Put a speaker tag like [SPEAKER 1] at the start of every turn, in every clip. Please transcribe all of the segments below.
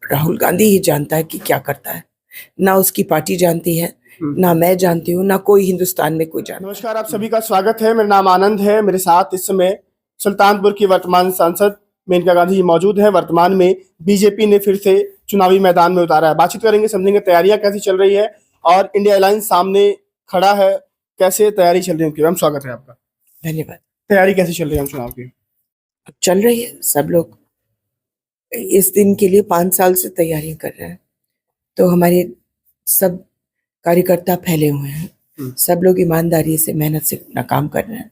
[SPEAKER 1] राहुल गांधी ही जानता है कि क्या करता है, ना उसकी पार्टी जानती है, ना मैं जानती हूँ, ना कोई हिंदुस्तान में कोई जानता है।
[SPEAKER 2] नमस्कार, आप सभी का स्वागत है। मेरा नाम आनंद है। मेरे साथ इस समय सुल्तानपुर की वर्तमान सांसद मेनका गांधी जी मौजूद है। वर्तमान में बीजेपी ने फिर से चुनावी मैदान में उतारा है। बातचीत करेंगे, समझेंगे तैयारियां कैसी चल रही है और इंडिया अलायंस सामने खड़ा है, कैसे तैयारी चल रही है। मैम स्वागत है आपका।
[SPEAKER 1] धन्यवाद।
[SPEAKER 2] तैयारी कैसी चल रही है चुनाव की?
[SPEAKER 1] चल रही है, सब लोग इस दिन के लिए 5 साल से तैयारी कर रहे हैं। तो हमारे सब कार्यकर्ता फैले हुए हैं, सब लोग ईमानदारी से मेहनत से अपना काम कर रहे हैं।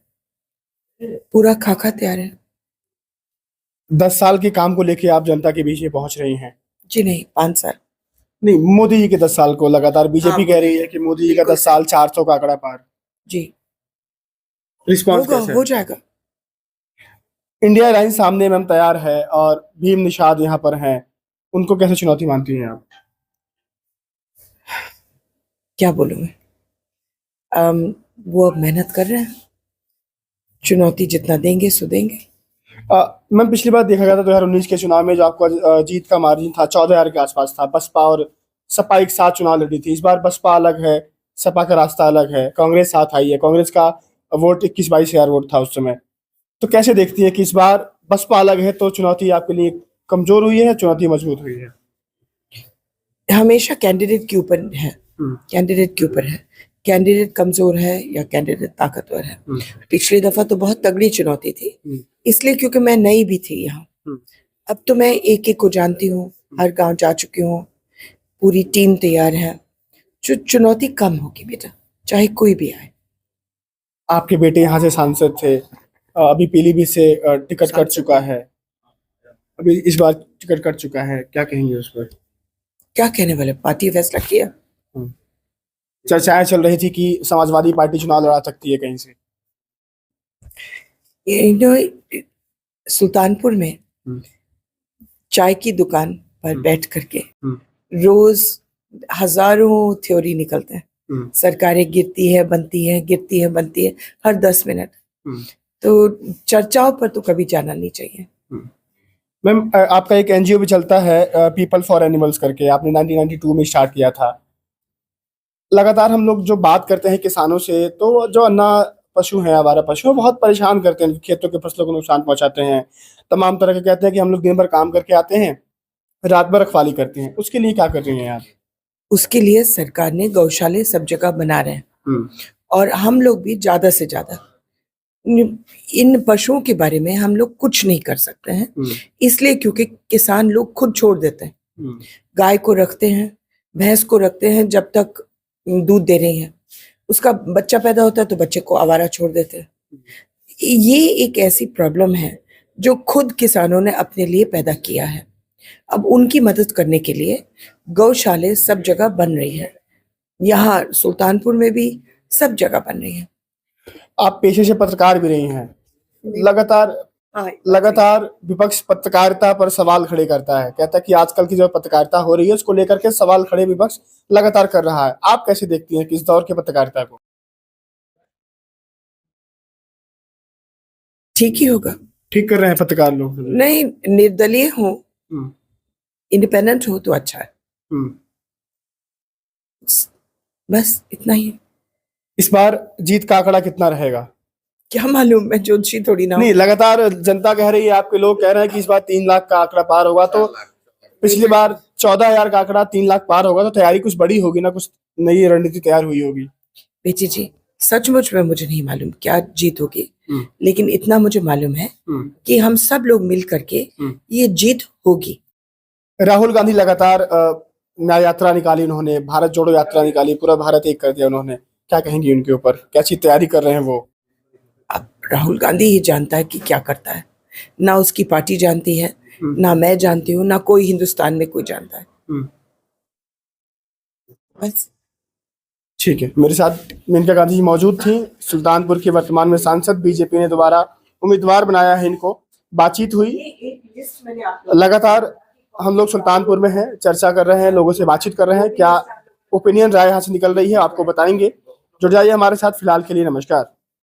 [SPEAKER 1] पूरा खाका तैयार है।
[SPEAKER 2] 10 साल के काम को लेके आप जनता के बीच में पहुंच रही हैं?
[SPEAKER 1] जी नहीं, 5 साल
[SPEAKER 2] नहीं, मोदी जी के 10 साल को लगातार बीजेपी कह रही है कि मोदी जी का 10 साल 400 का आंकड़ा पार।
[SPEAKER 1] जी
[SPEAKER 2] रिस्पॉन्स कैसे
[SPEAKER 1] हो जाएगा।
[SPEAKER 2] इंडिया अलायंस सामने मैम तैयार है और भीम निषाद यहाँ पर हैं, उनको कैसे चुनौती मानती हैं आप?
[SPEAKER 1] क्या बोलूं मैं, वो अब मेहनत कर रहे हैं, चुनौती जितना देंगे सो देंगे।
[SPEAKER 2] मैम पिछली बार देखा गया था 2019 के चुनाव में जो आपका जीत का मार्जिन था 14,000 के आसपास था। बसपा और सपा एक साथ चुनाव लड़ी थी। इस बार बसपा अलग है, सपा का रास्ता अलग है, कांग्रेस साथ आई है। कांग्रेस का वोट 21-22 हजार वोट था उस समय। तो कैसे देखती है कि इस बार बसपा अलग है तो चुनौती आपके लिए कमजोर हुई है, चुनौती मजबूत हुई है?
[SPEAKER 1] हमेशा कैंडिडेट के ऊपर है, कैंडिडेट के ऊपर है। कैंडिडेट कमजोर है या कैंडिडेट ताकतवर है। पिछली दफा तो बहुत तगड़ी चुनौती थी, इसलिए क्योंकि मैं नई भी थी यहाँ। अब तो मैं एक एक को जानती हूँ, हर गांव जा चुकी हूँ, पूरी टीम तैयार है। जो चुनौती कम होगी बेटा, चाहे कोई भी आए।
[SPEAKER 2] आपके बेटे यहाँ से सांसद थे, अभी पीलीभीत से टिकट कट चुका है, अभी इस बार टिकट कट चुका है, क्या कहेंगे उस पर?
[SPEAKER 1] क्या कहने वाले, पार्टी फैसला किया।
[SPEAKER 2] चर्चाएं चल रही थी कि समाजवादी पार्टी चुनाव लड़ा सकती है कहीं से।
[SPEAKER 1] सुल्तानपुर में चाय की दुकान पर बैठ करके रोज हजारों थ्योरी निकलते हैं। सरकारें गिरती है बनती है, गिरती है बनती है, हर 10 मिनट। तो चर्चाओं पर तो कभी जाना नहीं चाहिए।
[SPEAKER 2] मैम आपका एक एनजीओ भी चलता है, पीपल फॉर एनिमल्स करके, आपने 1992 में स्टार्ट किया था। लगातार हम लोग जो बात करते हैं किसानों से, तो जो अन्ना पशु हैं, आवारा पशु, बहुत परेशान करते हैं, खेतों के फसलों को नुकसान पहुंचाते हैं, तमाम तरह के कहते हैं कि हम लोग दिन भर काम करके आते हैं, रात भर रखवाली करते हैं। उसके लिए क्या कर रही हैं आप?
[SPEAKER 1] उसके लिए सरकार ने गौशाले सब जगह बना रहे हैं, और हम लोग भी ज्यादा से ज्यादा इन पशुओं के बारे में हम लोग कुछ नहीं कर सकते हैं, इसलिए क्योंकि किसान लोग खुद छोड़ देते हैं। गाय को रखते हैं, भैंस को रखते हैं, जब तक दूध दे रही है, उसका बच्चा पैदा होता है तो बच्चे को आवारा छोड़ देते हैं। ये एक ऐसी प्रॉब्लम है जो खुद किसानों ने अपने लिए पैदा किया है। अब उनकी मदद करने के लिए गौशाले सब जगह बन रही है, यहाँ सुल्तानपुर में भी सब जगह बन रही है।
[SPEAKER 2] आप पेशे से पत्रकार भी रही हैं, लगातार विपक्ष पत्रकारिता पर सवाल खड़े करता है, कहता है कि आजकल की जो पत्रकारिता हो रही है उसको लेकर के सवाल खड़े विपक्ष लगातार कर रहा है। आप कैसे देखती हैं कि इस दौर की पत्रकारिता को?
[SPEAKER 1] ठीक ही होगा।
[SPEAKER 2] ठीक कर रहे हैं पत्रकार लोग?
[SPEAKER 1] नहीं, निर्दलीय हो, इंडिपेंडेंट हो तो अच्छा है। बस इतना ही।
[SPEAKER 2] इस बार जीत का आंकड़ा कितना रहेगा?
[SPEAKER 1] क्या मालूम, मैं ज्योतिषी थोड़ी ना।
[SPEAKER 2] नहीं, लगातार जनता कह रही है, आपके लोग कह रहे हैं कि इस बार 3 लाख का आंकड़ा पार होगा। तो पिछली बार 14,000 का आंकड़ा 3 लाख पार होगा, तो तैयारी कुछ बड़ी होगी ना, कुछ नई रणनीति तैयार हुई होगी।
[SPEAKER 1] बेची जी, सचमुच में मुझे नहीं मालूम क्या जीत होगी, लेकिन इतना मुझे मालूम है कि हम सब लोग मिल करके ये जीत होगी।
[SPEAKER 2] राहुल गांधी लगातार न्याय यात्रा निकाली, उन्होंने भारत जोड़ो यात्रा निकाली, पूरा भारत एक कर दिया उन्होंने। क्या कहेंगी उनके ऊपर, कैसी तैयारी कर रहे हैं वो?
[SPEAKER 1] अब राहुल गांधी ही जानता है कि क्या करता है, ना उसकी पार्टी जानती है, ना मैं जानती हूँ, ना कोई हिंदुस्तान में कोई जानता है। बस
[SPEAKER 2] ठीक है। मेरे साथ मेनका गांधी जी मौजूद थी, सुल्तानपुर की वर्तमान में सांसद। बीजेपी ने दोबारा उम्मीदवार बनाया है इनको। बातचीत हुई, लगातार हम लोग सुल्तानपुर में हैं, चर्चा कर रहे हैं, लोगों से बातचीत कर रहे हैं, क्या ओपिनियन राय यहाँ से निकल रही है आपको बताएंगे। जुड़ जाइए हमारे साथ। फिलहाल के लिए नमस्कार।